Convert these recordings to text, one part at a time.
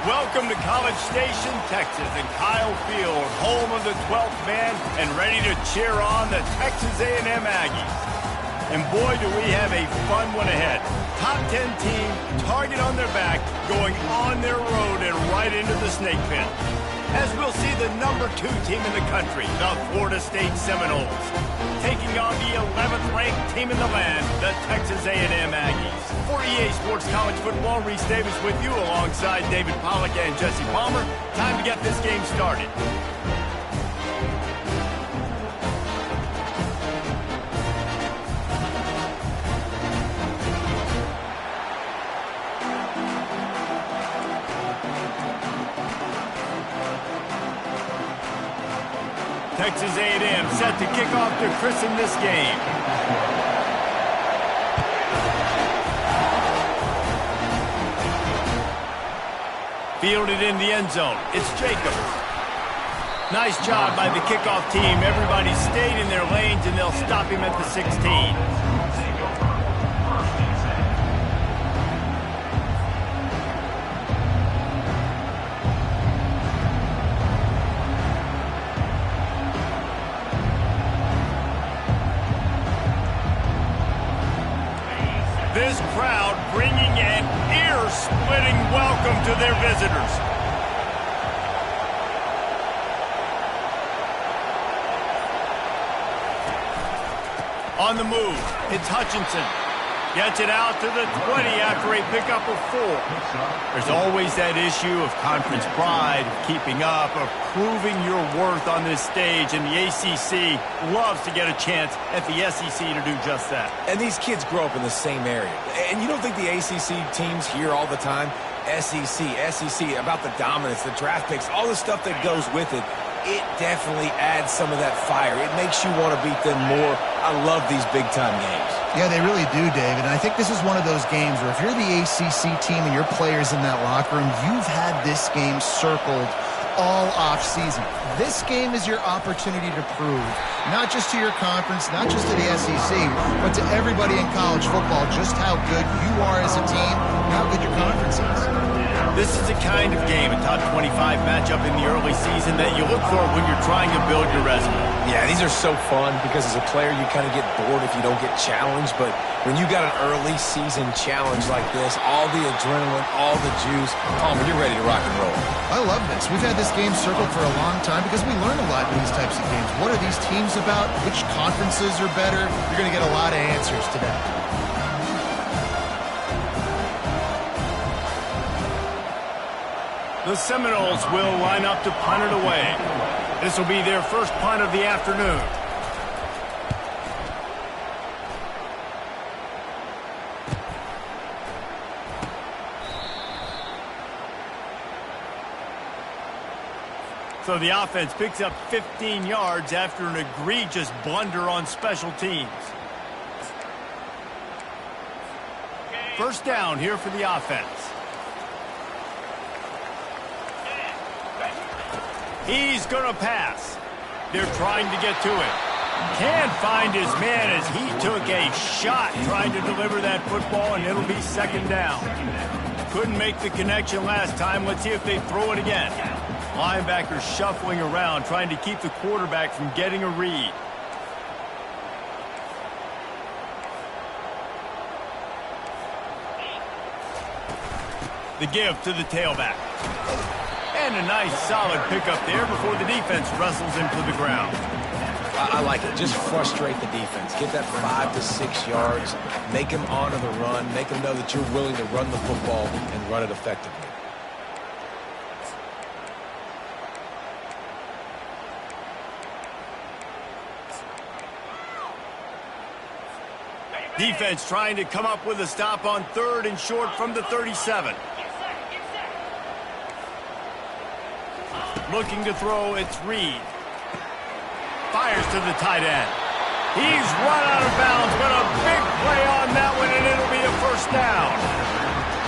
Welcome to College Station, Texas, and Kyle Field, home of the 12th man, and ready to cheer on the Texas A&M Aggies. And boy, do we have a fun one ahead. Top 10 team, target on their back, going on their road and right into the snake pit. As we'll see the number 2 team in the country, the Florida State Seminoles, taking on the 11th ranked team in the land, the Texas A&M Aggies. For EA Sports College Football, Reese Davis with you alongside David Pollack and Jesse Palmer. Time to get this game started. Texas A&M set to kick off to christen this game. Fielded in the end zone. It's Jacobs. Nice job by the kickoff team. Everybody stayed in their lanes, and they'll stop him at the 16. This crowd bringing an ear-splitting welcome to their visitors. On the move, it's Hutchinson. Gets it out to the 20 after a pickup of 4. There's always that issue of conference pride, of keeping up, of proving your worth on this stage, and the ACC loves to get a chance at the SEC to do just that. And these kids grow up in the same area. And you don't think the ACC teams hear all the time, SEC, about the dominance, the draft picks, all the stuff that goes with it. It definitely adds some of that fire. It makes you want to beat them more. I love these big-time games. Yeah, they really do, David. And I think this is one of those games where if you're the ACC team and your players in that locker room, you've had this game circled all off-season. This game is your opportunity to prove, not just to your conference, not just to the SEC, but to everybody in college football, just how good you are as a team, how good your conference is. This is the kind of game, a top 25 matchup in the early season, that you look for when you're trying to build your resume. Yeah, these are so fun because as a player, you kind of get bored if you don't get challenged. But when you got an early season challenge like this, all the adrenaline, all the juice, Palmer, you're ready to rock and roll. I love this. We've had this game circled for a long time because we learn a lot in these types of games. What are these teams about? Which conferences are better? You're going to get a lot of answers today. The Seminoles will line up to punt it away. This will be their first punt of the afternoon. So the offense picks up 15 yards after an egregious blunder on special teams. First down here for the offense. He's going to pass. They're trying to get to it. Can't find his man as he took a shot trying to deliver that football, and it'll be second down. Couldn't make the connection last time. Let's see if they throw it again. Linebacker shuffling around, trying to keep the quarterback from getting a read. The give to the tailback. And a nice solid pickup there before the defense wrestles him to the ground. I like it. Just frustrate the defense. Get that 5 to 6 yards. Make them honor the run. Make them know that you're willing to run the football and run it effectively. Defense trying to come up with a stop on 3rd and short from the 37. Looking to throw, it's Reed. Fires to the tight end. He's run out of bounds, but a big play on that one, and it'll be a first down.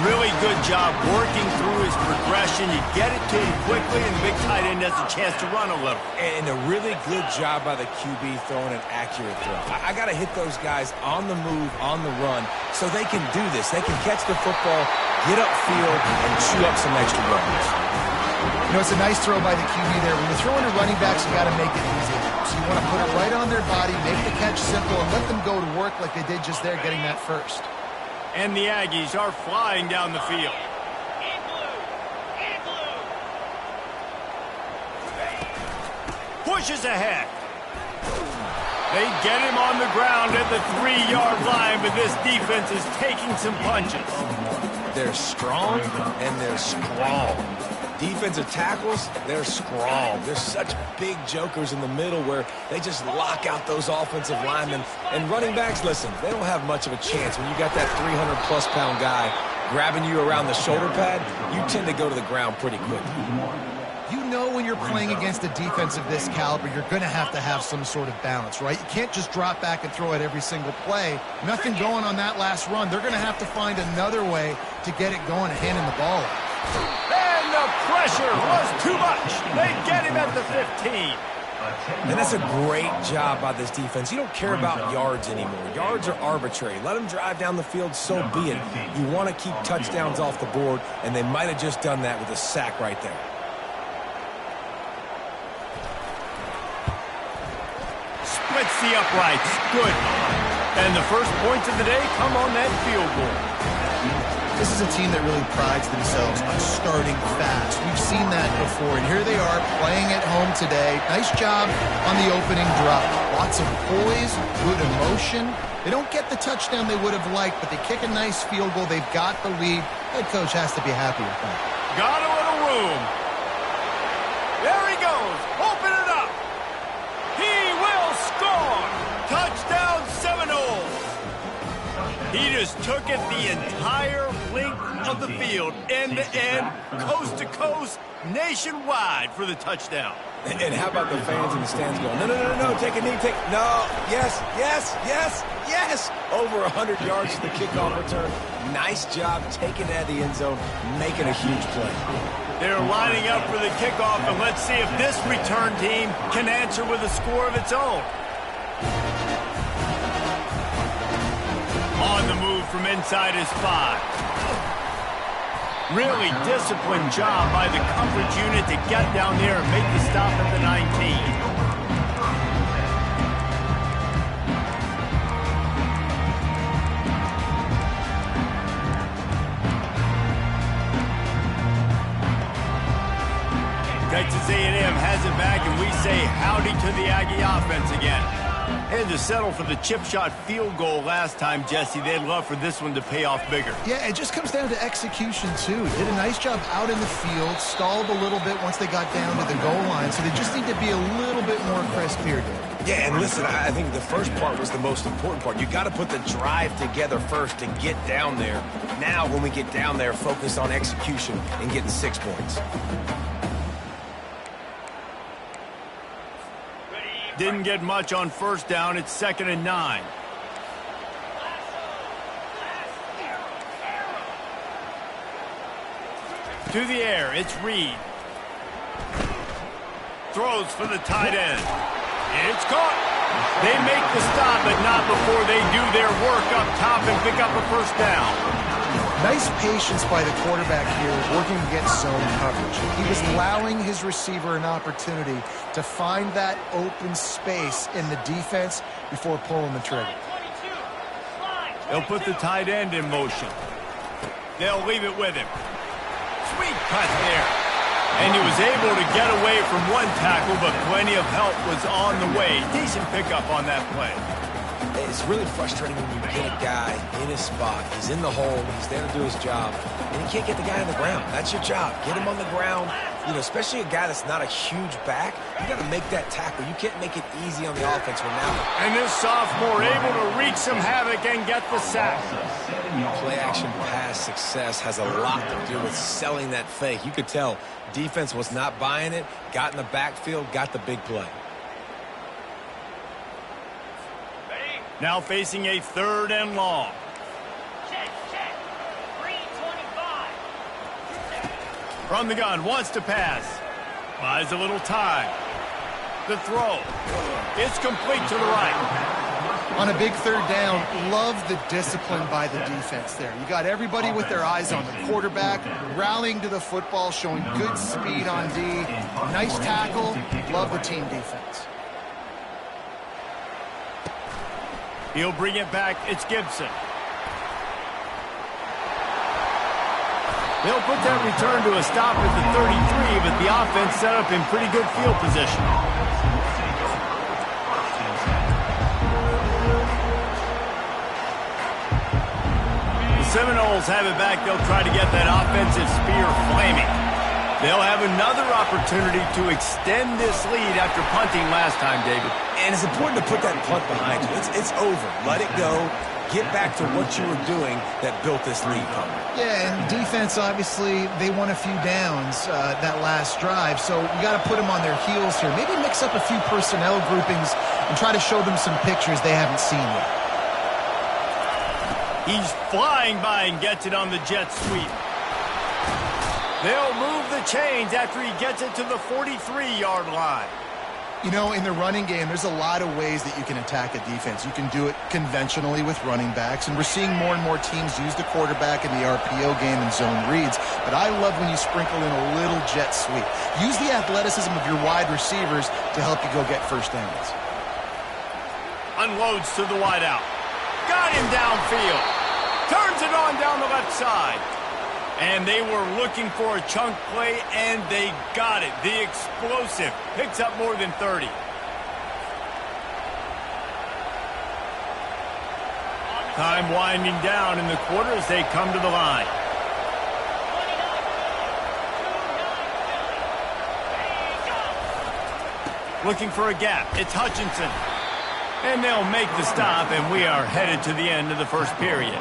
Really good job working through his progression. You get it to him quickly, and the big tight end has a chance to run a little. And a really good job by the QB throwing an accurate throw. I got to hit those guys on the move, on the run, so they can do this. They can catch the football get upfield and chew up some extra yards. You know, it's a nice throw by the QB there. When you're throwing to running backs, you got to make it easy. So you want to put it right on their body, make the catch simple, and let them go to work like they did just there, getting that first. And the Aggies are flying down the field. Pushes ahead. They get him on the ground at the 3-yard line, but this defense is taking some punches. They're strong and they're strong. Defensive tackles, they're strong. They're such big jokers in the middle where they just lock out those offensive linemen. And running backs, listen, they don't have much of a chance. When you got that 300-plus pound guy grabbing you around the shoulder pad, you tend to go to the ground pretty quickly. You know when you're playing against a defense of this caliber, you're going to have some sort of balance, right? You can't just drop back and throw it every single play. Nothing going on that last run. They're going to have to find another way to get it going and handing the ball off. And the pressure was too much. They get him at the 15. And that's a great job by this defense. You don't care about yards anymore. Yards are arbitrary. Let them drive down the field, so be it. You want to keep touchdowns off the board, and they might have just done that with a sack right there. Splits the uprights. Good. And the first points of the day come on that field goal. This is a team that really prides themselves on starting fast. We've seen that before, and here they are playing at home today. Nice job on the opening drive. Lots of poise, good emotion. They don't get the touchdown they would have liked, but they kick a nice field goal. They've got the lead. Head coach has to be happy with that. Got a little room. There he goes. Open it up. He will score. Touchdown Seminoles. He just took it the entire length of the field, end to end, coast to coast, nationwide for the touchdown. And how about the fans in the stands going, no, take a knee, no, yes, over 100 yards to the kickoff return. Nice job taking it out of the end zone, making a huge play. They're lining up for the kickoff, and let's see if this return team can answer with a score of its own. On the move from inside his 5. Really disciplined job by the coverage unit to get down there and make the stop at the 19. Texas A&M has it back, and we say howdy to the Aggie offense again. And to settle for the chip shot field goal last time, Jesse, they'd love for this one to pay off bigger. Yeah, it just comes down to execution, too. Did a nice job out in the field, stalled a little bit once they got down to the goal line, so they just need to be a little bit more crisp here, Dave. Yeah, and listen, I think the first part was the most important part. You got to put the drive together first to get down there. Now, when we get down there, focus on execution and getting 6 points. Didn't get much on first down. It's 2nd and 9. To the air, it's Reed. Throws for the tight end. It's caught. They make the stop, but not before they do their work up top and pick up a first down. Nice patience by the quarterback here, working against zone coverage. He was allowing his receiver an opportunity to find that open space in the defense before pulling the trigger. They'll put the tight end in motion. They'll leave it with him. Sweet cut there. And he was able to get away from one tackle, but plenty of help was on the way. Decent pickup on that play. It's really frustrating when you get a guy in his spot. He's in the hole. He's there to do his job. And you can't get the guy on the ground. That's your job. Get him on the ground. You know, especially a guy that's not a huge back. You got to make that tackle. You can't make it easy on the offense when now. And this sophomore able to wreak some havoc and get the sack. Play action pass success has a lot to do with selling that fake. You could tell defense was not buying it. Got in the backfield, got the big play. Now facing a 3rd and long. Check. 325. From the gun, wants to pass. Buys a little time. The throw. It's complete to the right. On a big third down, love the discipline by the defense there. You got everybody with their eyes on the quarterback, rallying to the football, showing good speed on D. Nice tackle. Love the team defense. He'll bring it back. It's Gibson. They'll put that return to a stop at the 33, but the offense set up in pretty good field position. Seminoles have it back. They'll try to get that offensive spear flaming. They'll have another opportunity to extend this lead after punting last time, David. And it's important to put that punt behind you. It's over. Let it go. Get back to what you were doing that built this lead. Yeah, and defense, obviously, they won a few downs that last drive, so you got to put them on their heels here. Maybe mix up a few personnel groupings and try to show them some pictures they haven't seen yet. He's flying by and gets it on the jet sweep. They'll move the chains after he gets it to the 43-yard line. You know, in the running game, there's a lot of ways that you can attack a defense. You can do it conventionally with running backs, and we're seeing more and more teams use the quarterback in the RPO game and zone reads, but I love when you sprinkle in a little jet sweep. Use the athleticism of your wide receivers to help you go get first downs. Unloads to the wideout. Got him downfield. Turns it on down the left side. And they were looking for a chunk play, and they got it. The explosive picks up more than 30. Time winding down in the quarter as they come to the line. Looking for a gap. It's Hutchinson. And they'll make the stop, and we are headed to the end of the first period.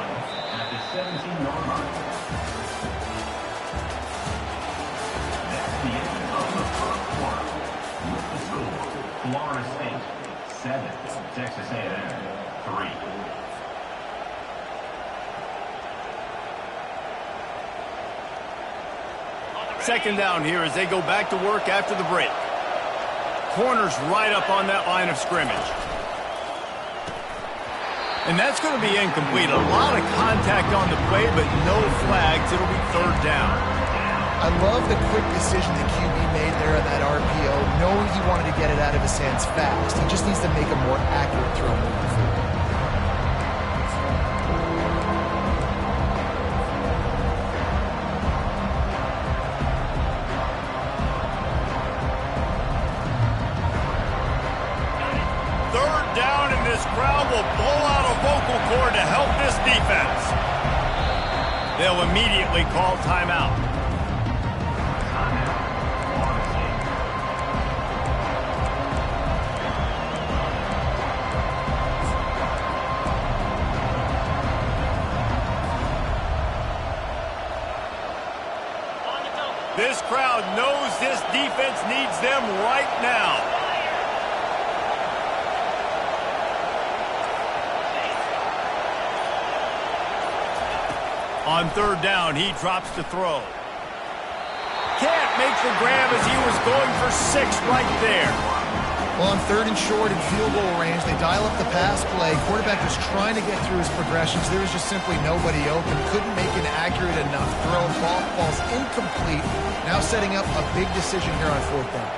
Florida State 7, Texas A&M 3. Second down here as they go back to work after the break. Corners right up on that line of scrimmage. And that's going to be incomplete. A lot of contact on the play, but no flags. It'll be third down. I love the quick decision that QB made there on that RPO, knowing he wanted to get it out of his hands fast. He just needs to make a more accurate throw moving forward. Third down, and this crowd will blow out a vocal cord to help this defense. They'll immediately call timeout. This crowd knows this defense needs them right now. On third down, he drops to throw. Can't make the grab as he was going for 6 right there. Well, on third and short and field goal range, they dial up the pass play. Quarterback was trying to get through his progressions. There was just simply nobody open. Couldn't make an accurate enough throw. Ball falls incomplete. Now setting up a big decision here on fourth down.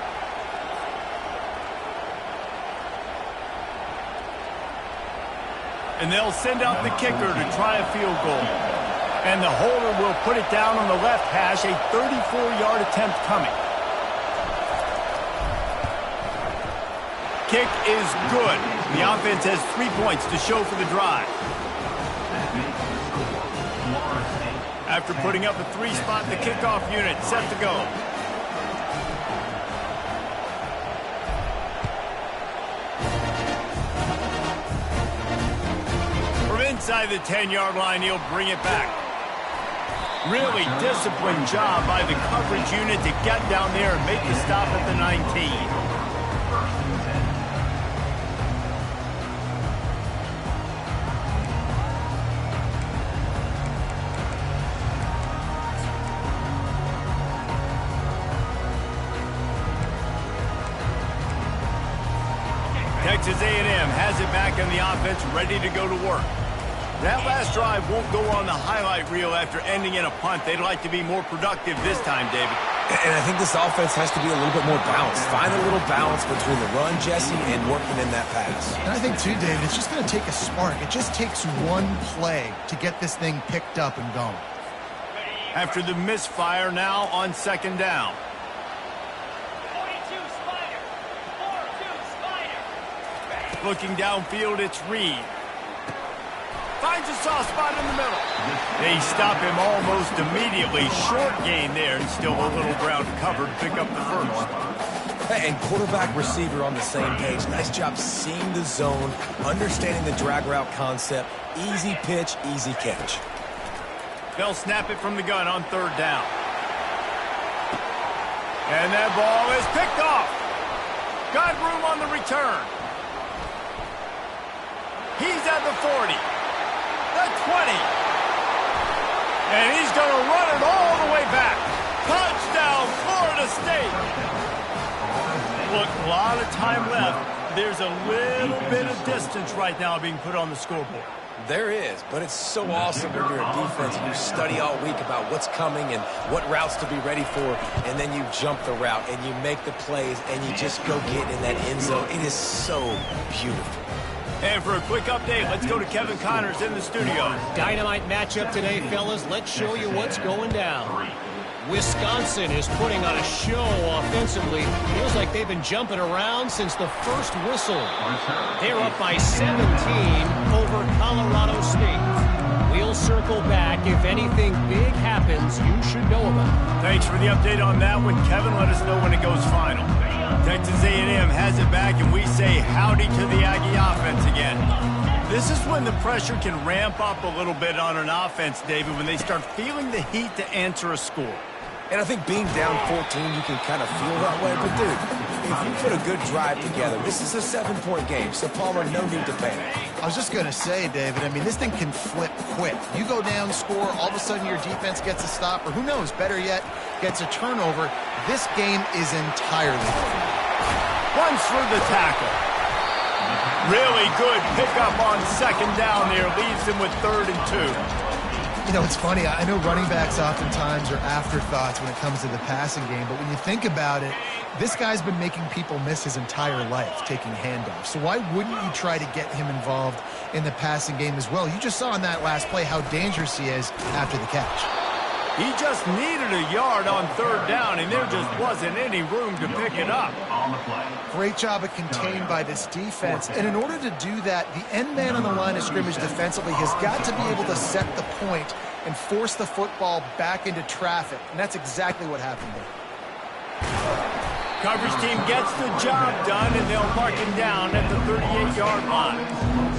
And they'll send out the kicker to try a field goal. And the holder will put it down on the left hash, a 34-yard attempt coming. Kick is good. The offense has 3 points to show for the drive. After putting up a 3-spot, the kickoff unit set to go. From inside the 10-yard line, he'll bring it back. Really disciplined job by the coverage unit to get down there and make the stop at the 19. Texas A&M has it back on the offense, ready to go to work. That last drive won't go on the highlight reel after ending in a punt. They'd like to be more productive this time, David. And I think this offense has to be a little bit more balanced. Find a little balance between the run, Jesse, and working in that pass. And I think, too, David, it's just going to take a spark. It just takes one play to get this thing picked up and going. After the misfire, now on second down. 42 Spider. 4-2 Spider. Looking downfield, it's Reed. Finds a soft spot in the middle. They stop him almost immediately. Short gain there, and still a little ground covered. Pick up the first. And quarterback receiver on the same page. Nice job seeing the zone, understanding the drag route concept. Easy pitch, easy catch. They'll snap it from the gun on third down. And that ball is picked off. Got room on the return. He's at the 40. The 20. And he's going to run it all the way back. Touchdown, Florida State. Look, a lot of time left. There's a little bit of distance right now being put on the scoreboard. There is, but it's so awesome when you're a defense and you study all week about what's coming and what routes to be ready for, and then you jump the route and you make the plays and you just go get in that end zone. It is so beautiful. And for a quick update, let's go to Kevin Connors in the studio. Dynamite matchup today, fellas. Let's show you what's going down. Wisconsin is putting on a show offensively. Feels like they've been jumping around since the first whistle. They're up by 17 over Colorado State. We'll circle back. If anything big happens, you should know about it. Thanks for the update on that one, Kevin. Let us know when it goes final. Texas A&M has it back, and we say howdy to the Aggie offense again. This is when the pressure can ramp up a little bit on an offense, David, when they start feeling the heat to answer a score. And I think being down 14, you can kind of feel that way. But, dude, if you put a good drive together, this is a 7-point game. So, Palmer, no need to panic. I was just going to say, David, I mean, this thing can flip quick. You go down, score, all of a sudden your defense gets a stop, or who knows, better yet, gets a turnover. This game is entirely different. Runs through the tackle. Really good pickup on second down there. Leaves him with 3rd and 2. You know, it's funny. I know running backs oftentimes are afterthoughts when it comes to the passing game, but when you think about it, this guy's been making people miss his entire life taking handoffs. So why wouldn't you try to get him involved in the passing game as well? You just saw in that last play how dangerous he is after the catch. He just needed a yard on 3rd down, and there just wasn't any room to pick it up. Great job of contained by this defense. And in order to do that, the end man on the line of scrimmage defensively has got to be able to set the point and force the football back into traffic. And that's exactly what happened there. Coverage team gets the job done, and they'll mark him down at the 38-yard line.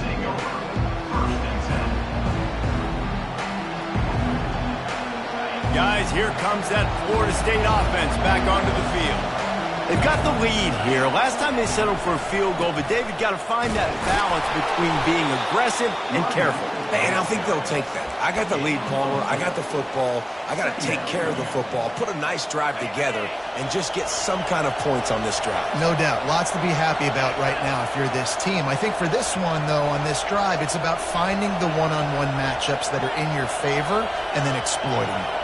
Guys, here comes that Florida State offense back onto the field. They've got the lead here. Last time they settled for a field goal, but David got to find that balance between being aggressive and careful. And I think they'll take that. I got the lead, Palmer. I got the football. I got to take care of the football, put a nice drive together, and just get some kind of points on this drive. No doubt. Lots to be happy about right now if you're this team. I think for this one, though, on this drive, it's about finding the one-on-one matchups that are in your favor and then exploiting it.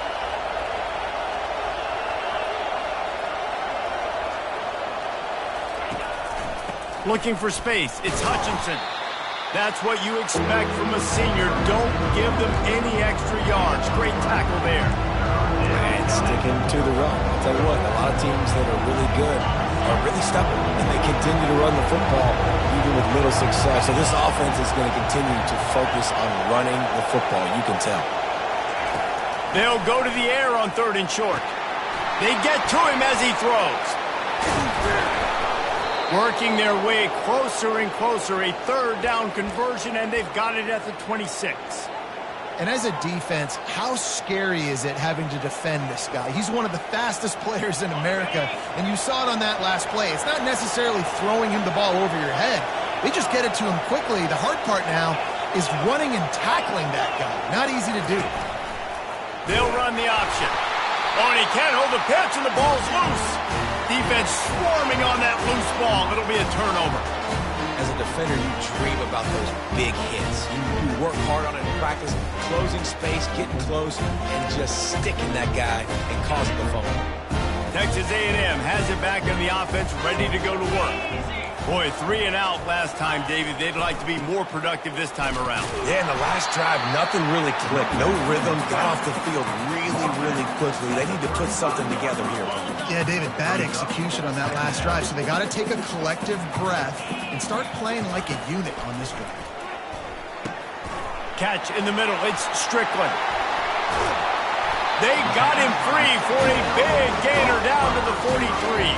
Looking for space. It's Hutchinson. That's what you expect from a senior. Don't give them any extra yards. Great tackle there. And sticking to the run. I'll tell you what, a lot of teams that are really good are really stubborn, and they continue to run the football even with little success. So this offense is going to continue to focus on running the football. You can tell. They'll go to the air on 3rd and short. They get to him as he throws. Working their way closer and closer, a 3rd down conversion, and they've got it at the 26. And as a defense, how scary is it having to defend this guy? He's one of the fastest players in America, and you saw it on that last play. It's not necessarily throwing him the ball over your head. They just get it to him quickly. The hard part now is running and tackling that guy. Not easy to do. They'll run the option. Oh, and he can't hold the pitch, and the ball's loose. Defense swarming on that loose ball. It'll be a turnover. As a defender, you dream about those big hits. You work hard on it in practice, closing space, getting close, and just sticking that guy and causing the fumble. Texas A&M has it back in the offense, ready to go to work. Boy, 3 and out last time, David. They'd like to be more productive this time around. Yeah, in the last drive, nothing really clicked. No rhythm, got off the field really quickly. They need to put something together here. Yeah, David, bad execution on that last drive, so they got to take a collective breath and start playing like a unit on this drive. Catch in the middle. It's Strickland. They got him free for a big gainer down to the 43.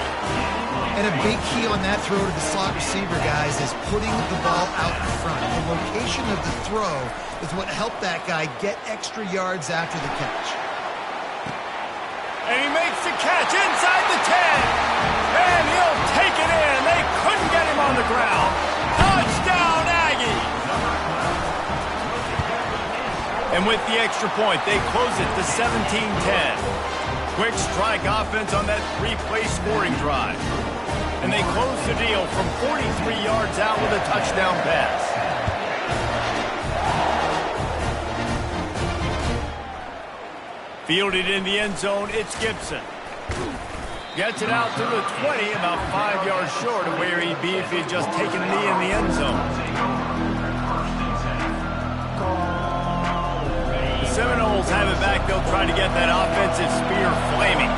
And a big key on that throw to the slot receiver, guys, is putting the ball out in front. The location of the throw is what helped that guy get extra yards after the catch. And he makes the catch inside the 10. And he'll take it in. They couldn't get him on the ground. Touchdown, Aggies. And with the extra point, they close it to 17-10. Quick strike offense on that 3-play scoring drive. And they close the deal from 43 yards out with a touchdown pass. Fielded in the end zone, it's Gibson. Gets it out to the 20, about 5 yards short of where he'd be if he'd just taken a knee in the end zone. The Seminoles have it back. They'll try to get that offensive spear flaming.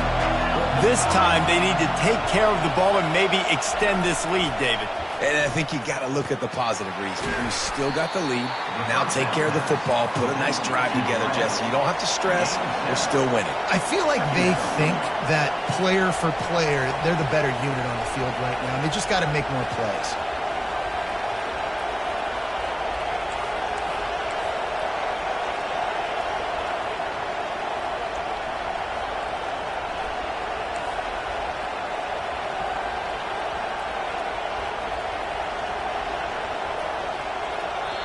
This time, they need to take care of the ball and maybe extend this lead, David. And I think you got to look at the positive reason. You still got the lead. Now take care of the football. Put a nice drive together, Jesse. You don't have to stress. They're still winning. I feel like they think that player for player, they're the better unit on the field right now. And they just got to make more plays.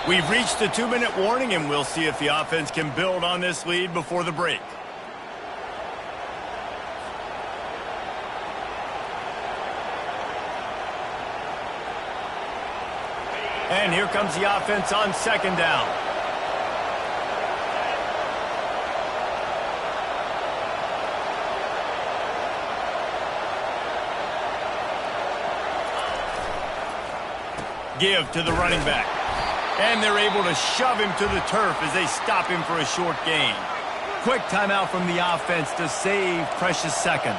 We've reached the 2-minute warning, and we'll see if the offense can build on this lead before the break. And here comes the offense on 2nd down. Give to the running back. And they're able to shove him to the turf as they stop him for a short gain. Quick timeout from the offense to save precious seconds.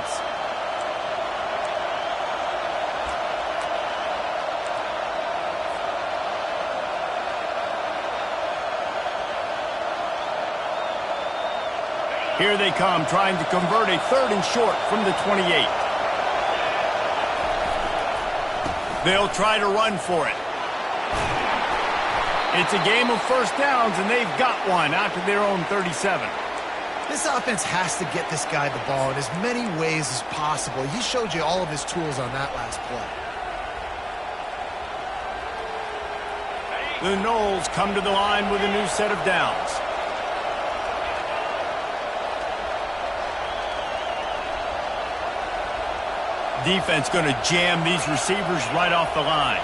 Here they come, trying to convert a 3rd and short from the 28. They'll try to run for it. It's a game of first downs, and they've got one out to their own 37. This offense has to get this guy the ball in as many ways as possible. He showed you all of his tools on that last play. The Noles come to the line with a new set of downs. Defense going to jam these receivers right off the line.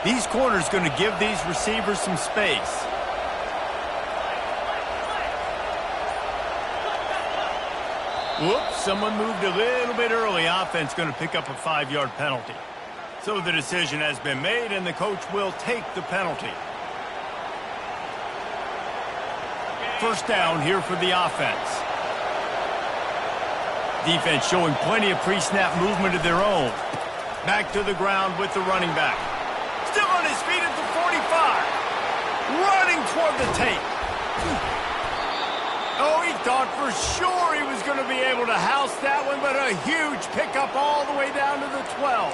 These corners going to give these receivers some space. Whoops, someone moved a little bit early. Offense going to pick up a 5-yard penalty. So the decision has been made, and the coach will take the penalty. First down here for the offense. Defense showing plenty of pre-snap movement of their own. Back to the ground with the running back. Still on his feet at the 45. Running toward the tape. Oh, he thought for sure he was going to be able to house that one, but a huge pickup all the way down to the 12.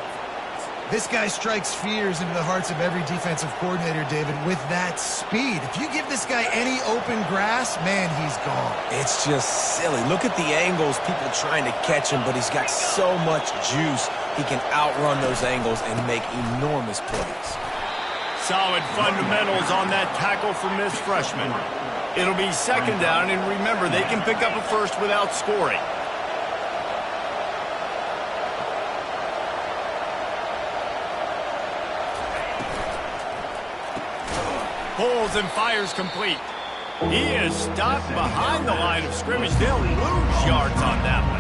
This guy strikes fears into the hearts of every defensive coordinator, David, with that speed. If you give this guy any open grass, man, he's gone. It's just silly. Look at the angles, people trying to catch him, but he's got so much juice. He can outrun those angles and make enormous plays. Solid fundamentals on that tackle from this freshman. It'll be 2nd down, and remember, they can pick up a first without scoring. pulls and fires complete. He is stopped behind the line of scrimmage. They'll lose yards on that one.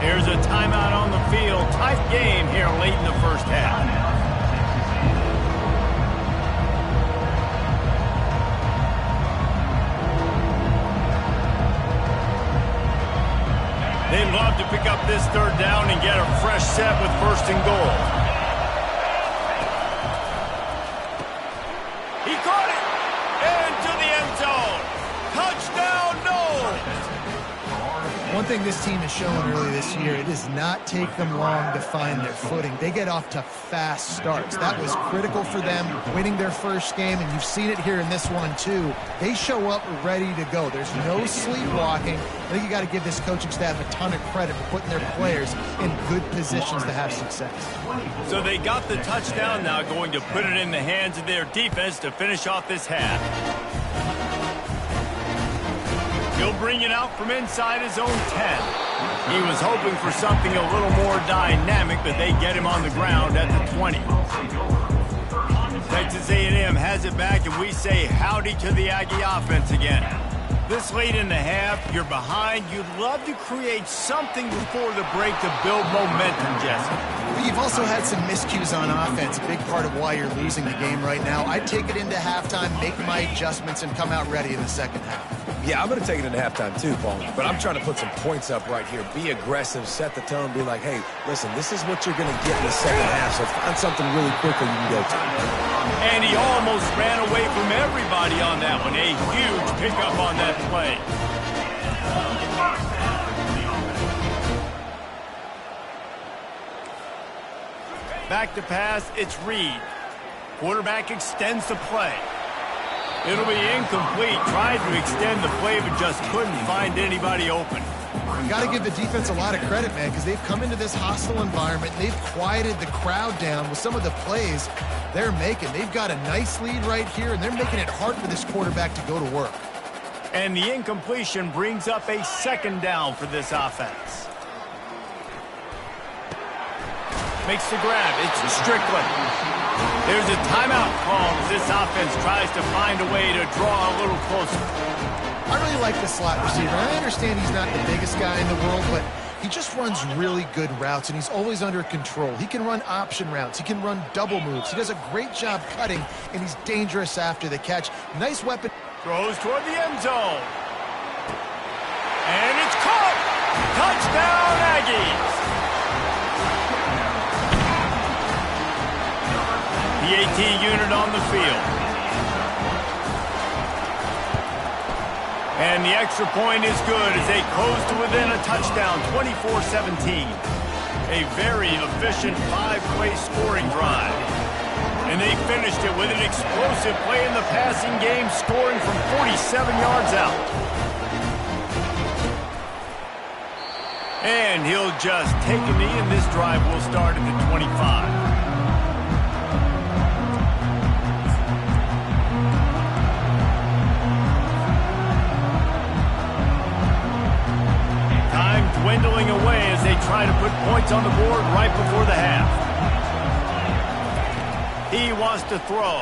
Here's a timeout on the field. Tight game here late in the first half. They'd love to pick up this third down and get a fresh set with first and goal. He caught it! Into the end zone! Touchdown, Knowles! One thing this team has shown early this year, it does not take them long to find their footing. They get off to fast starts. That was critical for them, winning their first game, and you've seen it here in this one too. They show up ready to go. There's no sleepwalking. I think you got to give this coaching staff a ton of credit for putting their players in good positions to have success. So they got the touchdown, now going to put it in the hands of their defense to finish off this half. He'll bring it out from inside his own 10. He was hoping for something a little more dynamic, but they get him on the ground at the 20. Texas A&M has it back, and we say howdy to the Aggie offense again. This late in the half, you're behind. You'd love to create something before the break to build momentum, Jesse. But you've also had some miscues on offense, a big part of why you're losing the game right now. I'd take it into halftime, make my adjustments, and come out ready in the second half. Yeah, I'm going to take it into halftime too, Paul. But I'm trying to put some points up right here. Be aggressive, set the tone, be like, hey, listen, this is what you're going to get in the second half, so find something really quickly you can go to. And he almost ran away from everybody on that one. A huge pickup on that play. Back to pass, it's Reed. Quarterback extends the play. It'll be incomplete. Tried to extend the play, but just couldn't find anybody open. You got to give the defense a lot of credit, man, because they've come into this hostile environment. They've quieted the crowd down with some of the plays they're making. They've got a nice lead right here, and they're making it hard for this quarterback to go to work. And the incompletion brings up a second down for this offense. Makes the grab. It's Strickland. There's a timeout call as this offense tries to find a way to draw a little closer. I really like the slot receiver. I understand he's not the biggest guy in the world, but he just runs really good routes, and he's always under control. He can run option routes. He can run double moves. He does a great job cutting, and he's dangerous after the catch. Nice weapon. Throws toward the end zone. And it's caught! Touchdown, Aggies! The AT unit on the field. And the extra point is good as they close to within a touchdown, 24-17. A very efficient 5-play scoring drive. And they finished it with an explosive play in the passing game, scoring from 47 yards out. And he'll just take a knee, and this drive will start at the 25. Dwindling away as they try to put points on the board right before the half. He wants to throw.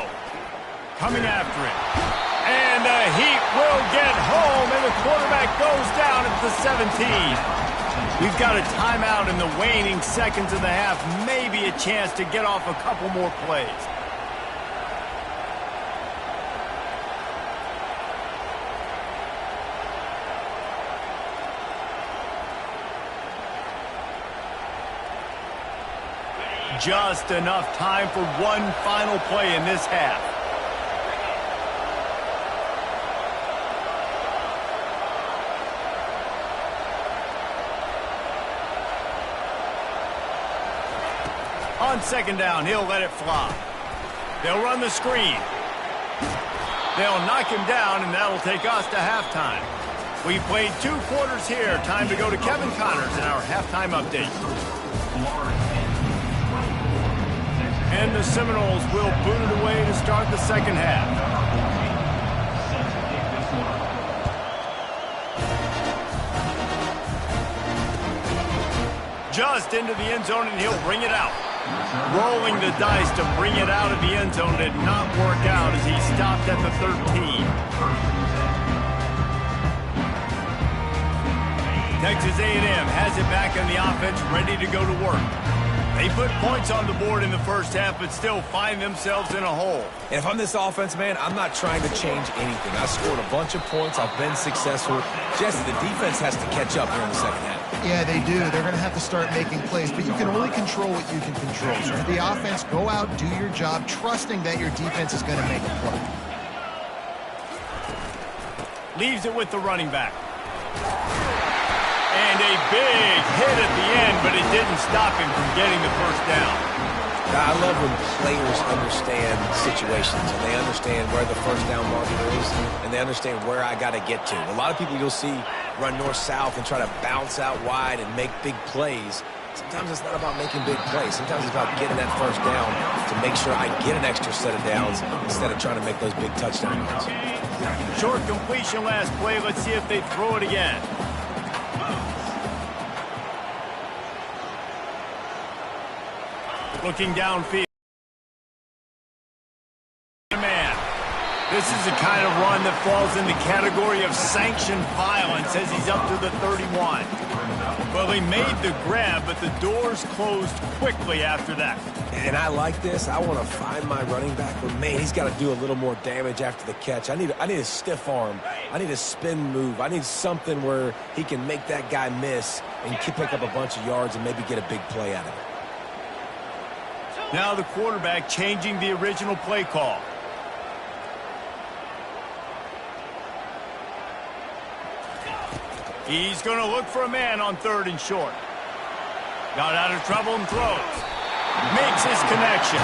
Coming after it. And the heat will get home, and the quarterback goes down at the 17. We've got a timeout in the waning seconds of the half. Maybe a chance to get off a couple more plays. Just enough time for one final play in this half. On second down, he'll let it fly. They'll run the screen. They'll knock him down, and that'll take us to halftime. We played 2 quarters here. Time to go to Kevin Connors in our halftime update. And the Seminoles will boot it away to start the second half. Just into the end zone, and he'll bring it out. Rolling the dice to bring it out of the end zone did not work out as he stopped at the 13. Texas A&M has it back on the offense, ready to go to work. They put points on the board in the first half, but still find themselves in a hole. And if I'm this offense, man, I'm not trying to change anything. I scored a bunch of points. I've been successful. Jesse, the defense has to catch up here in the second half. Yeah, they do. They're going to have to start making plays, but you can only control what you can control. So for the offense, go out, do your job, trusting that your defense is going to make a play. Leaves it with the running back. And a big hit at the end, but it didn't stop him from getting the first down. I love when players understand situations and they understand where the first down marker is and they understand where I got to get to. A lot of people you'll see run north-south and try to bounce out wide and make big plays. Sometimes it's not about making big plays. Sometimes it's about getting that first down to make sure I get an extra set of downs instead of trying to make those big touchdown runs. Short completion last play. Let's see if they throw it again. Looking downfield. Man, this is the kind of run that falls in the category of sanctioned violence as he's up to the 31. Well, he made the grab, but the doors closed quickly after that. And I like this. I want to find my running back, but man, he's got to do a little more damage after the catch. I need a stiff arm. I need a spin move. I need something where he can make that guy miss and pick up a bunch of yards and maybe get a big play out of it. Now the quarterback changing the original play call. He's going to look for a man on 3rd and short. Got out of trouble and throws. Makes his connection.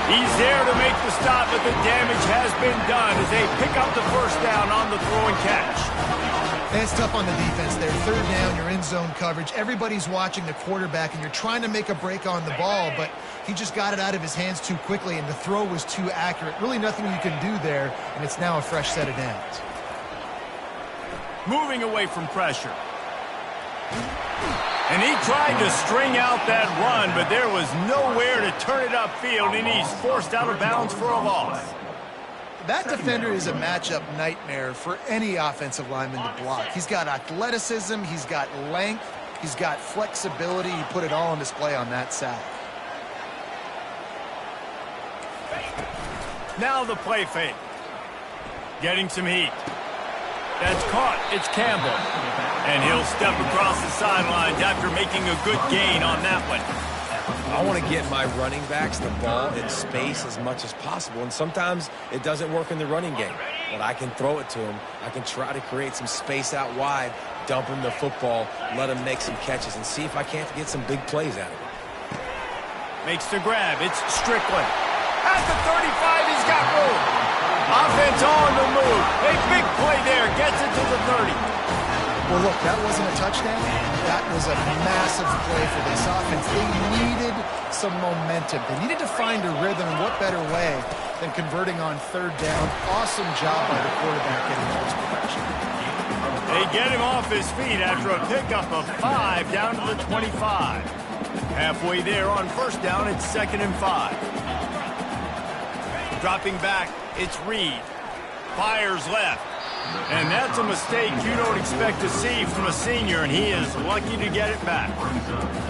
He's there to make the stop, but the damage has been done as they pick up the first down on the throw and catch. That's tough on the defense there. 3rd down, you're in zone coverage. Everybody's watching the quarterback, and you're trying to make a break on the ball, but he just got it out of his hands too quickly, and the throw was too accurate. Really nothing you can do there, and it's now a fresh set of downs. Moving away from pressure. And he tried to string out that run, but there was nowhere to turn it upfield, and he's forced out of bounds for a loss. That defender is a matchup nightmare for any offensive lineman to block. He's got athleticism, he's got length, he's got flexibility. He put it all on display on that side. Now the play fake. Getting some heat. That's caught. It's Campbell. And he'll step across the sidelines after making a good gain on that one. I want to get my running backs the ball in space as much as possible, and sometimes it doesn't work in the running game, but I can throw it to him. I can try to create some space out wide, dump him the football, let him make some catches, and see if I can't get some big plays out of it. Makes the grab. It's Strickland. At the 35, he's got room. Offense on the move. A big play there. Gets it to the 30. Well, look, that wasn't a touchdown. That was a massive play for this offense. They needed some momentum. They needed to find a rhythm, and what better way than converting on 3rd down. Awesome job by the quarterback getting those production. They get him off his feet after a pickup of 5 down to the 25. Halfway there on 1st down, it's 2nd and 5. Dropping back, it's Reed. Fires left. And that's a mistake you don't expect to see from a senior, and he is lucky to get it back.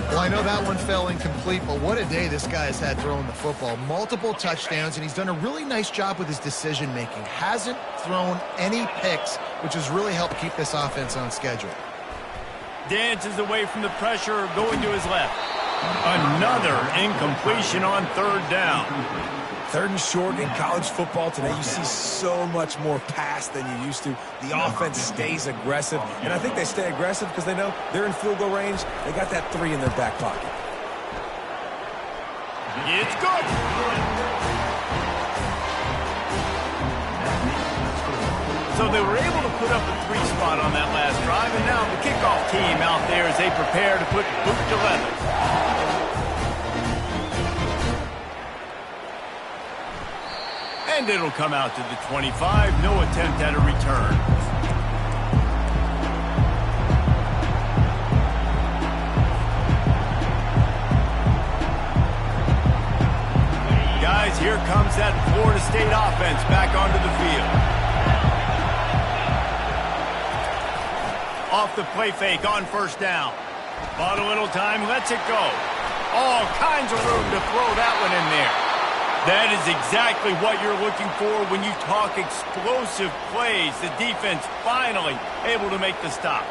Well, I know that one fell incomplete, but what a day this guy has had throwing the football. Multiple touchdowns, and he's done a really nice job with his decision-making. Hasn't thrown any picks, which has really helped keep this offense on schedule. Dances away from the pressure, going to his left. Another incompletion on 3rd down. 3rd and short in college football today, you see so much more pass than you used to. The offense stays aggressive, and I think they stay aggressive because they know they're in field goal range. They got that 3 in their back pocket. It's good. So they were able to put up a 3 spot on that last drive, and now the kickoff team out there as they prepare to put boot to leather. And it'll come out to the 25. No attempt at a return. Florida State offense back onto the field. Off the play fake on first down. Bought a little time, lets it go. All kinds of room to throw that one in there. That is exactly what you're looking for when you talk explosive plays. The defense finally able to make the stop.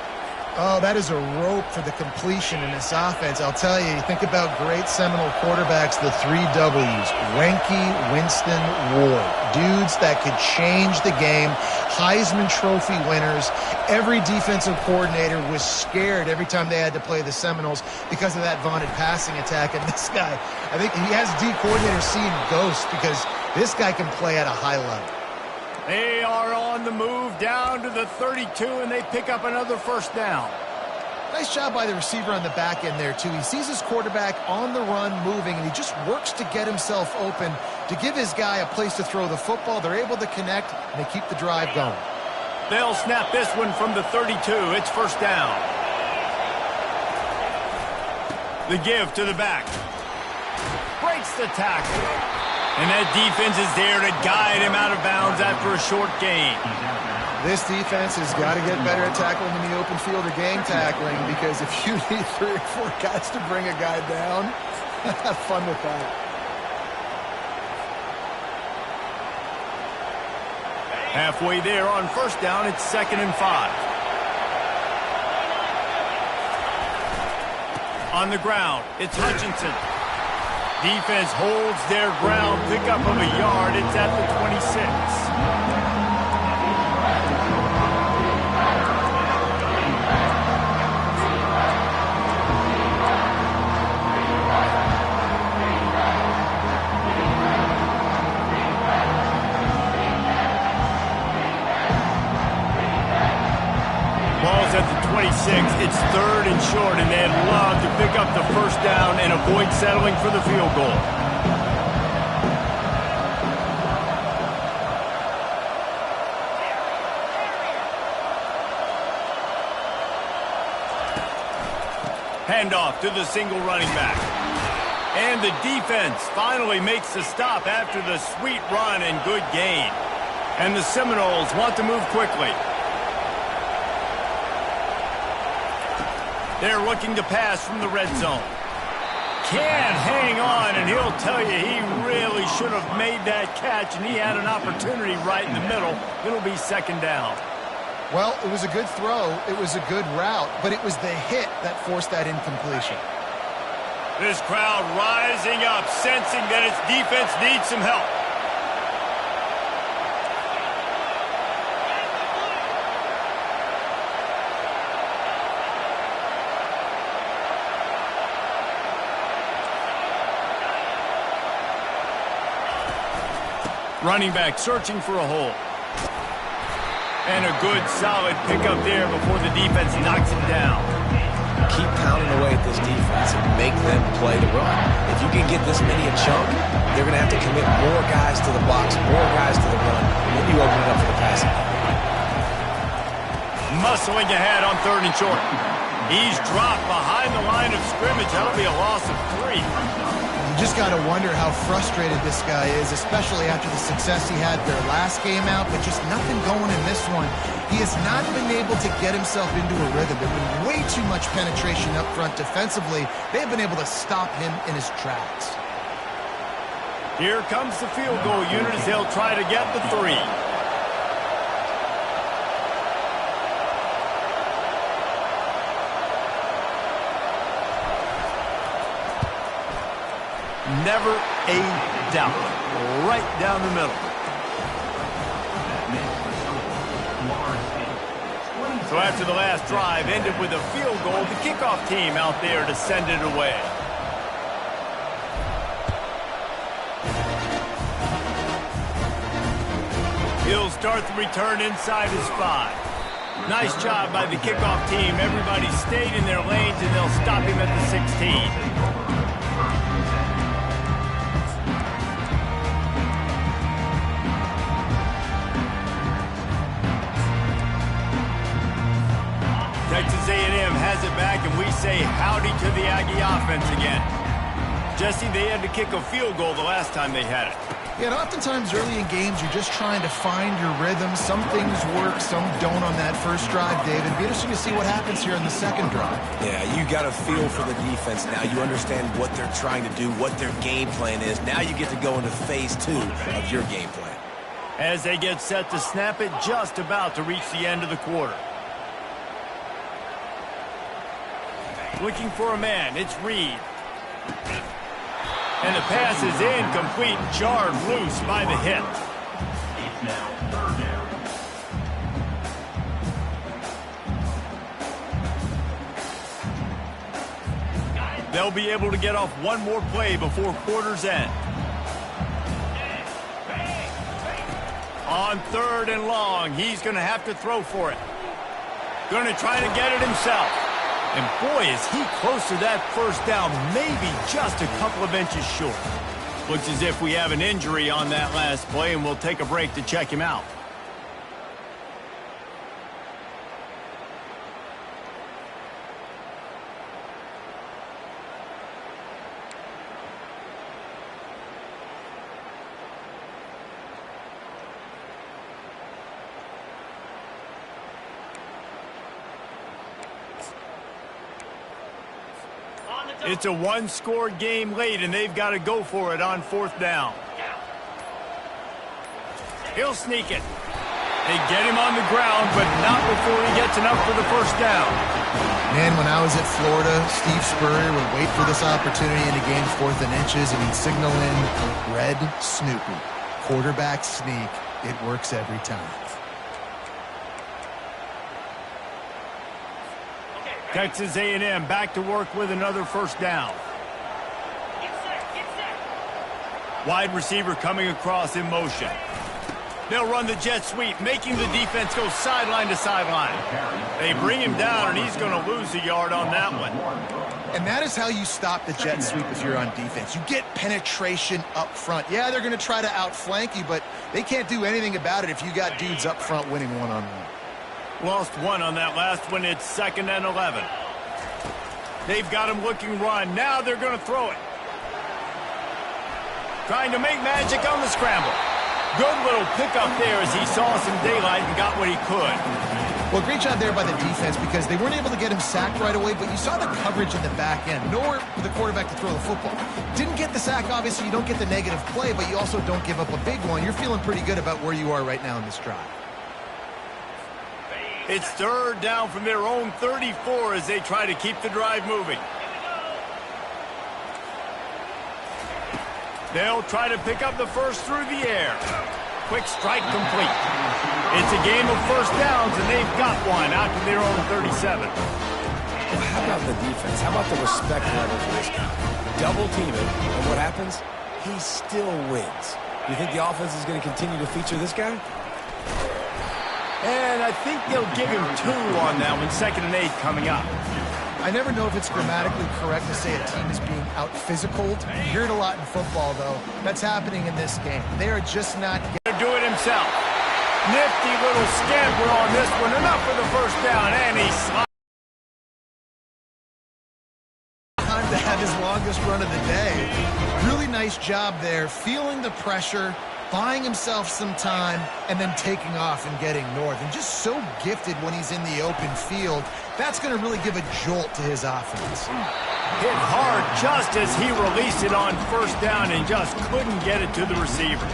Oh, that is a rope for the completion in this offense. I'll tell you, think about great Seminole quarterbacks, the 3 W's. Wenke, Winston, Ward. Dudes that could change the game. Heisman Trophy winners. Every defensive coordinator was scared every time they had to play the Seminoles because of that vaunted passing attack. And this guy, I think he has D coordinators seeing ghosts because this guy can play at a high level. They are on the move down to the 32, and they pick up another first down. Nice job by the receiver on the back end there, too. He sees his quarterback on the run moving, and he just works to get himself open to give his guy a place to throw the football. They're able to connect, and they keep the drive going. They'll snap this one from the 32. It's first down. The give to the back. Breaks the tackle. And that defense is there to guide him out of bounds after a short gain. This defense has got to get better at tackling in the open field or game tackling, because if you need 3 or 4 guys to bring a guy down, have fun with that. Halfway there on first down, it's 2nd and 5. On the ground, it's Hutchinson. Defense holds their ground, pickup of a yard. It's at the 26. Ball's at the 26. It's 3rd and short, and they'd love to pick up the first down and avoid settling for the field goal. Handoff to the single running back. And the defense finally makes the stop after the sweet run and good gain. And the Seminoles want to move quickly. They're looking to pass from the red zone. Can't hang on, and he'll tell you he really should have made that catch, and he had an opportunity right in the middle. It'll be 2nd down. Well, it was a good throw. It was a good route, but it was the hit that forced that incompletion. This crowd rising up, sensing that its defense needs some help. Running back searching for a hole. And a good, solid pickup there before the defense knocks it down. Keep pounding away at this defense and make them play the run. If you can get this many a chunk, they're going to have to commit more guys to the box, more guys to the run, and then you open it up for the passing. Muscling ahead on 3rd and short. He's dropped behind the line of scrimmage. That'll be a loss of 3. You just got to wonder how frustrated this guy is, especially after the success he had their last game out, but just nothing going in this one. He has not been able to get himself into a rhythm. There's been way too much penetration up front defensively. They've been able to stop him in his tracks. Here comes the field goal unit as they'll try to get the 3. Never a doubt. Right down the middle. So after the last drive ended with a field goal, the kickoff team out there to send it away. He'll start the return inside his 5. Nice job by the kickoff team. Everybody stayed in their lanes, and they'll stop him at the 16. Texas A&M has it back, and we say howdy to the Aggie offense again. Jesse, they had to kick a field goal the last time they had it. Yeah, and oftentimes early in games, you're just trying to find your rhythm. Some things work, some don't on that first drive, David. It'd be interesting to see what happens here in the second drive. Yeah, you got a feel for the defense now. You understand what they're trying to do, what their game plan is. Now you get to go into phase 2 of your game plan. As they get set to snap it, just about to reach the end of the quarter. Looking for a man, it's Reed. And the pass is incomplete, jarred loose by the hit. It's now third down. They'll be able to get off one more play before quarter's end. On 3rd and long, he's going to have to throw for it. Going to try to get it himself. And boy, is he close to that first down, maybe just a couple of inches short. Looks as if we have an injury on that last play, and we'll take a break to check him out. It's a one-score game late, and they've got to go for it on 4th down. He'll sneak it. They get him on the ground, but not before he gets enough for the first down. Man, when I was at Florida, Steve Spurrier would wait for this opportunity in a game 4th and inches, and he'd signal in red Snoopy. Quarterback sneak. It works every time. Texas A&M back to work with another first down. Wide receiver coming across in motion. They'll run the jet sweep, making the defense go sideline to sideline. They bring him down, and he's going to lose a yard on that one. And that is how you stop the jet sweep if you're on defense. You get penetration up front. Yeah, they're going to try to outflank you, but they can't do anything about it if you got dudes up front winning one-on-one. Lost one on that last one. It's 2nd and 11. They've got him looking run. Now they're going to throw it. Trying to make magic on the scramble. Good little pickup there as he saw some daylight and got what he could. Well, great job there by the defense because they weren't able to get him sacked right away, but you saw the coverage in the back end. Nowhere for the quarterback to throw the football. Didn't get the sack, obviously. You don't get the negative play, but you also don't give up a big one. You're feeling pretty good about where you are right now in this drive. It's 3rd down from their own 34 as they try to keep the drive moving. They'll try to pick up the first through the air. Quick strike complete. It's a game of first downs, and they've got one out to their own 37. Well, how about the defense? How about the respect level for this guy? Double team him, and what happens? He still wins. You think the offense is going to continue to feature this guy? And I think they'll give him 2 on that one. 2nd and 8 coming up. I never know if it's grammatically correct to say a team is being out-physicaled. You hear it a lot in football, though. That's happening in this game. They are just not getting to do it himself. Nifty little scamper on this one. Enough for the first down, and he slides. Time to have his longest run of the day. Really nice job there, feeling the pressure, buying himself some time, and then taking off and getting north. And just so gifted when he's in the open field. That's going to really give a jolt to his offense. Hit hard just as he released it on first down and just couldn't get it to the receiver.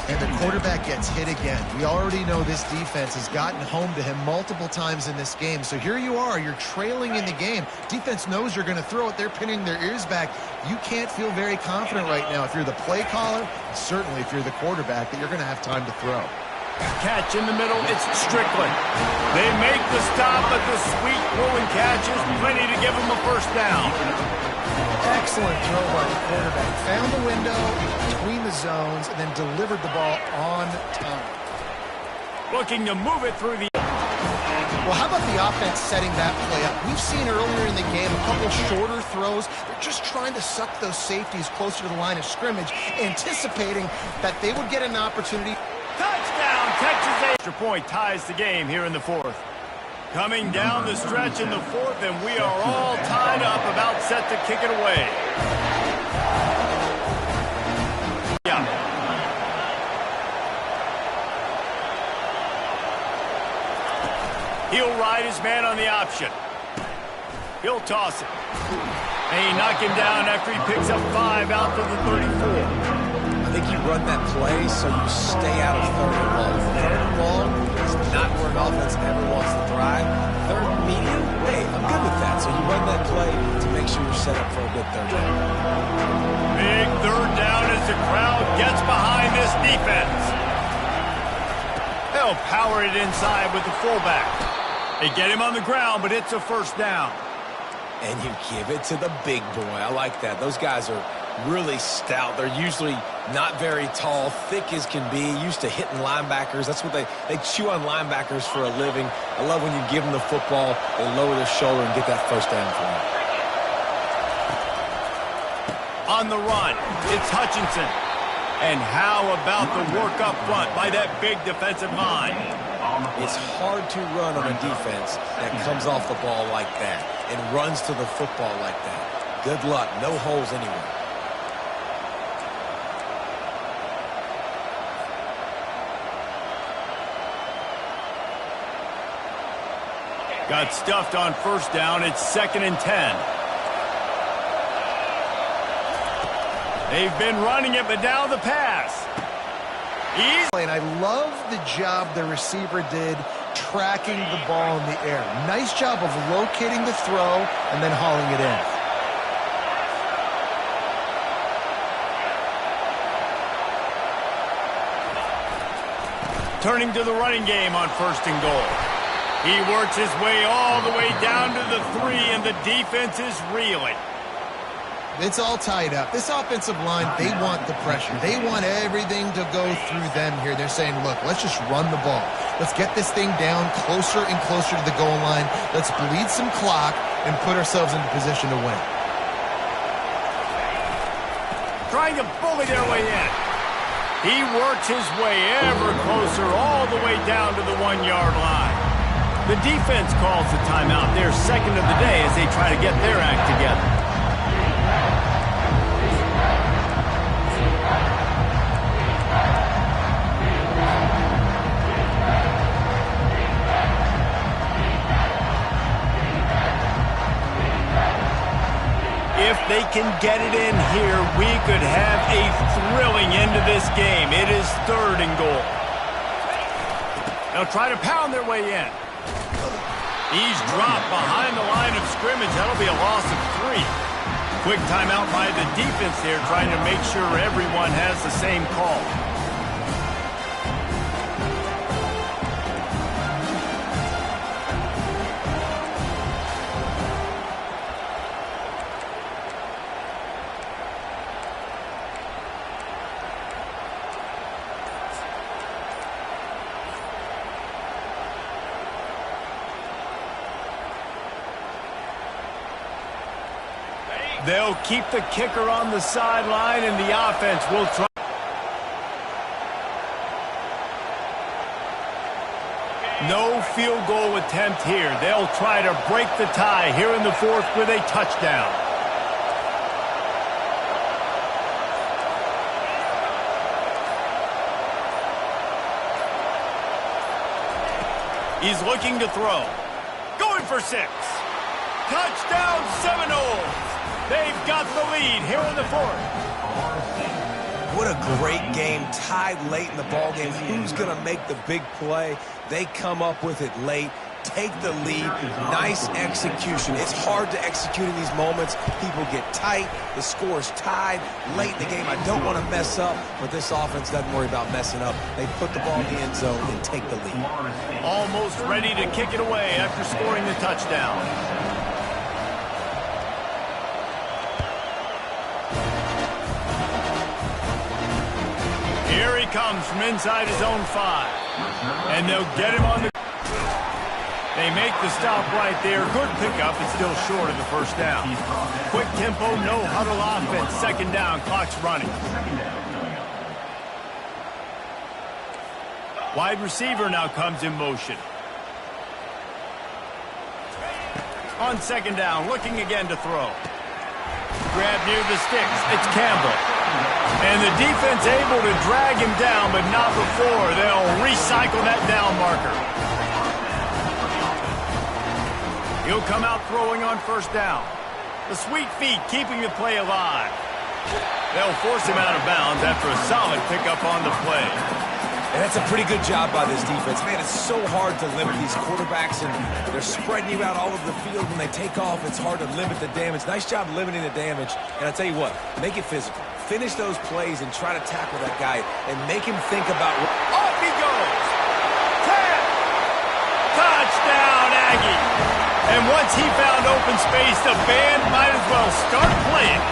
And the quarterback gets hit again. We already know this defense has gotten home to him multiple times in this game. So here you are, you're trailing in the game. Defense knows you're going to throw it. They're pinning their ears back. You can't feel very confident right now if you're the play caller, certainly if you're the quarterback, that you're going to have time to throw. Catch in the middle, it's Strickland. They make the stop, but the sweet rolling catch is plenty to give them a first down. Excellent throw by the quarterback. Found the window between the zones and then delivered the ball on time. Looking to move it through the... Well, how about the offense setting that play up? We've seen earlier in the game a couple shorter throws. They're just trying to suck those safeties closer to the line of scrimmage, anticipating that they would get an opportunity. Touchdown, Texas A&M. Extra point ties the game here in the 4th. Coming down the stretch in the 4th, and we are all tied up, about set to kick it away. Yeah. ride his man on the option. He'll toss it. And he knocked him down after he picks up 5 out to the 34. I think you run that play so you stay out of third and long. Third and long is not where an offense ever wants to thrive. Third and medium, hey, I'm good with that. So you run that play to make sure you're set up for a good third down. Big third down as the crowd gets behind this defense. They'll power it inside with the fullback. They get him on the ground, but it's a first down. And you give it to the big boy. I like that. Those guys are really stout. They're usually not very tall, thick as can be, used to hitting linebackers. That's what they chew on linebackers for a living. I love when you give them the football, they lower their shoulder and get that first down for them. On the run, it's Hutchinson. And how about the work up front by that big defensive line? It's hard to run on a defense that comes off the ball like that and runs to the football like that. Good luck. No holes anywhere. Got stuffed on first down. It's 2nd and 10. They've been running it, but now the pass. And I love the job the receiver did tracking the ball in the air. Nice job of locating the throw and then hauling it in. Turning to the running game on 1st and goal. He works his way all the way down to the 3, and the defense is reeling. It's all tied up. This offensive line, they want the pressure. They want everything to go through them here. They're saying, look, let's just run the ball. Let's get this thing down closer and closer to the goal line. Let's bleed some clock and put ourselves into position to win. Trying to bully their way in. He works his way ever closer all the way down to the 1-yard line. The defense calls the timeout, their second of the day, as they try to get their act together. If they can get it in here, we could have a thrilling end to this game. It is 3rd and goal. They'll try to pound their way in. He's dropped behind the line of scrimmage. That'll be a loss of 3. Quick timeout by the defense there, trying to make sure everyone has the same call. They'll keep the kicker on the sideline, and the offense will try. No field goal attempt here. They'll try to break the tie here in the 4th with a touchdown. He's looking to throw. Going for 6. Touchdown Seminoles. They've got the lead here in the 4th. What a great game, tied late in the ballgame. Who's going to make the big play? They come up with it late, take the lead. Nice execution. It's hard to execute in these moments. People get tight. The score's tied late in the game. I don't want to mess up, but this offense doesn't worry about messing up. They put the ball in the end zone and take the lead. Almost ready to kick it away after scoring the touchdown. Here he comes from inside his own 5. And they'll get him on the... They make the stop right there. Good pickup. It's still short of the first down. Quick tempo, no huddle offense. 2nd down. Clock's running. Wide receiver now comes in motion. On 2nd down, looking again to throw. Grab near the sticks. It's Campbell. And the defense able to drag him down, but not before. They'll recycle that down marker. He'll come out throwing on first down. The sweet feet keeping the play alive. They'll force him out of bounds after a solid pickup on the play. And that's a pretty good job by this defense. Man, it's so hard to limit these quarterbacks, and they're spreading you out all over the field. When they take off, it's hard to limit the damage. Nice job limiting the damage. And I tell you what, make it physical. Finish those plays and try to tackle that guy and make him think about... Off he goes! 10! Touchdown, Aggie! And once he found open space, the band might as well start playing.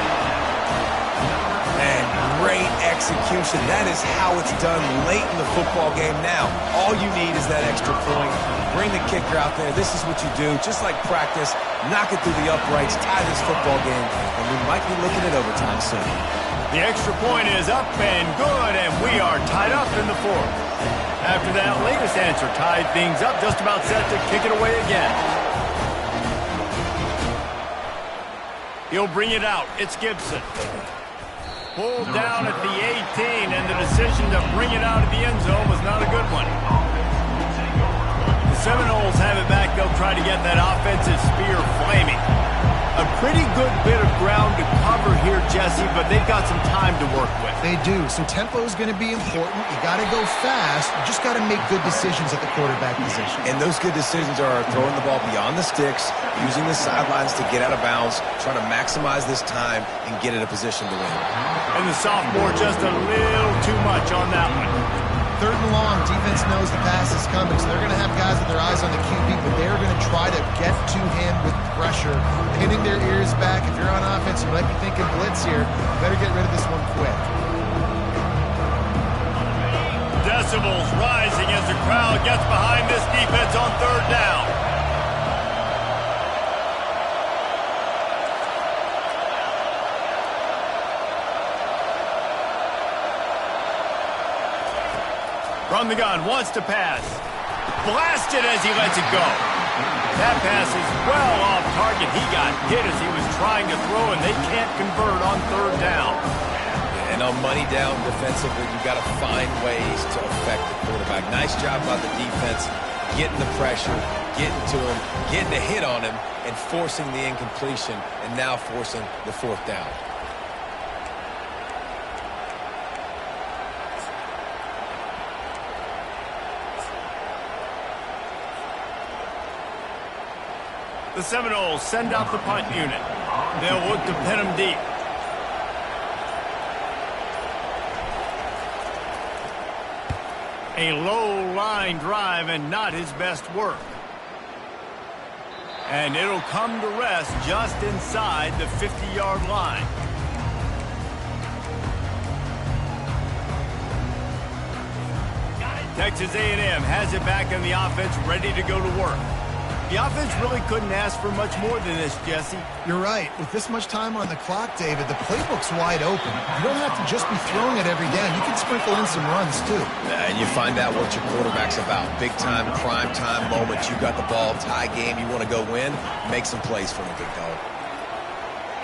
And great execution. That is how it's done late in the football game now. All you need is that extra point. Bring the kicker out there. This is what you do. Just like practice, knock it through the uprights, tie this football game, and we might be looking at overtime soon. The extra point is up and good, and we are tied up in the fourth. After that latest answer tied things up, just about set to kick it away again. He'll bring it out. It's Gibson. Pulled down at the 18, and the decision to bring it out of the end zone was not a good one. The Seminoles have it back. They'll try to get that offensive spear flaming. A pretty good bit of ground to cover here, Jesse, but they've got some time to work with. They do. So tempo is going to be important. You got to go fast. You just got to make good decisions at the quarterback position. And those good decisions are throwing the ball beyond the sticks, using the sidelines to get out of bounds, trying to maximize this time and get in a position to win. And the sophomore just a little too much on that one. Third and long, defense knows the pass is coming, so they're going to have guys with their eyes on the QB, but they're going to try to get to him with pressure, pinning their ears back. If you're on offense, you might be thinking blitz here. You better get rid of this one quick. Decibels rising as the crowd gets behind this defense on third down. From the gun, wants to pass. Blasted as he lets it go. That pass is well off target. He got hit as he was trying to throw, and they can't convert on third down. And on money down defensively, you've got to find ways to affect the quarterback. Nice job by the defense, getting the pressure, getting to him, getting a hit on him, and forcing the incompletion, and now forcing the fourth down. The Seminoles send out the punt unit. They'll look to pin him deep. A low line drive and not his best work. And it'll come to rest just inside the 50-yard line. Texas A&M has it back in the offense, ready to go to work. The offense really couldn't ask for much more than this, Jesse. You're right. With this much time on the clock, David, the playbook's wide open. You don't have to just be throwing it every down. You can sprinkle in some runs, too. And you find out what your quarterback's about. Big-time, prime-time moments. You got the ball, tie game, you want to go win, make some plays for the big dog.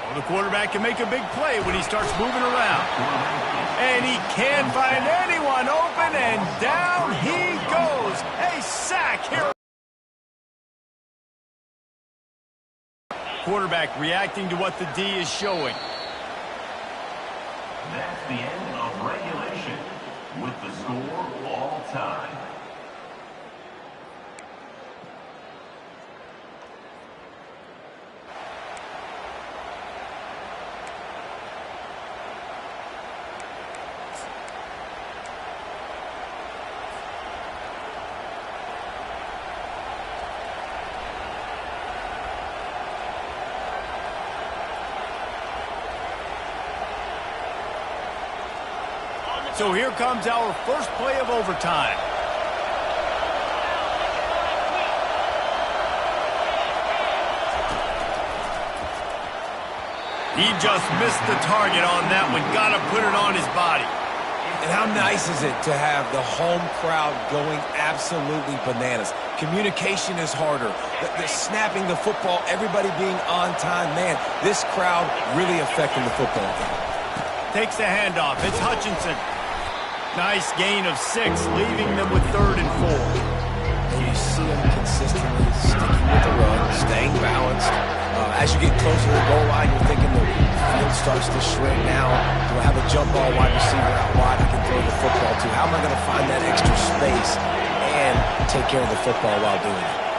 Well, the quarterback can make a big play when he starts moving around. And he can't find anyone open, and down he goes. A sack here. Quarterback reacting to what the D is showing. That's the end of regulation with the score all time. So here comes our first play of overtime. He just missed the target on that one. Got to put it on his body. And how nice is it to have the home crowd going absolutely bananas? Communication is harder. The snapping the football, everybody being on time. Man, this crowd really affecting the football game. Takes the handoff. It's Hutchinson. Nice gain of 6, leaving them with 3rd and 4. And you see them consistently sticking with the run, staying back. closer to the goal line, you're thinking the field starts to shrink now. Do I have a jump ball wide receiver out wide I can throw the football to? How am I going to find that extra space and take care of the football while doing it?